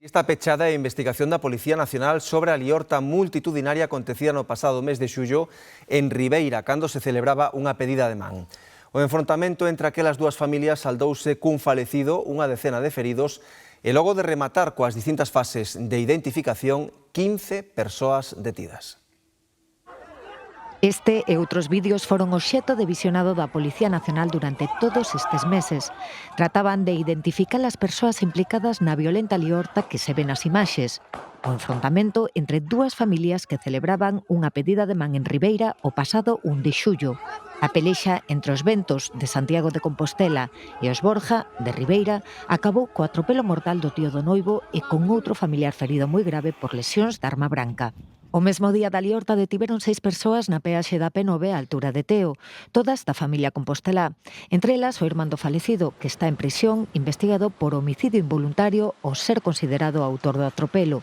Está pechada a investigación da Policía Nacional sobre a liorta multitudinaria acontecida no pasado mes de xullo en Ribeira, cando se celebraba unha pedida de man. O enfrontamento entre aquelas dúas familias saldouse cun falecido, unha decena de feridos, e logo de rematar coas distintas fases de identificación, 15 persoas detidas. Este e outros vídeos foron obxecto de visionado da Policía Nacional durante todos estes meses. Trataban de identificar as persoas implicadas na violenta liorta que se ven nas imaxes. O enfrontamento entre dúas familias que celebraban unha pedida de man en Ribeira o pasado 1 de xullo. A pelexa entre os Ventos, de Santiago de Compostela, e os Borja, de Ribeira, acabou co atropelo mortal do tío do noivo e con outro familiar ferido moi grave por lesións de arma branca. O mesmo día da liorta detiveron 6 persoas na peaxe da P9 á altura de Teo, todas da familia compostelá. Entre elas, o irmán do falecido, que está en prisión investigado por homicidio involuntario ao ser considerado autor do atropelo.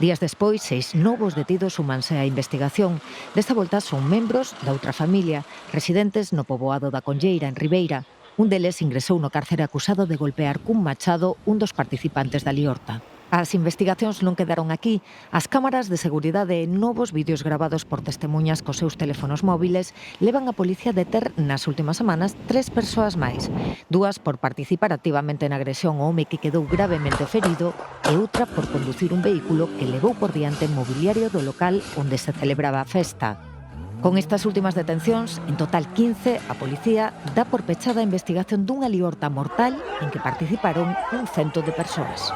Días despois, 6 novos detidos súmanse á investigación. Desta volta son membros da outra familia, residentes no poboado da Conlleira, en Ribeira. Un deles ingresou no cárcere acusado de golpear cun machado un dos participantes da liorta. As investigacións non quedaron aquí. As cámaras de seguridade e novos vídeos gravados por testemuñas cos seus teléfonos móviles levan a policía a deter nas últimas semanas 3 persoas máis. 2 por participar activamente na agresión ao home que quedou gravemente ferido e outra por conducir un vehículo que levou por diante o mobiliario do local onde se celebraba a festa. Con estas últimas detencións, en total 15, a policía dá por pechada a investigación dunha liorta mortal en que participaron 100 de persoas.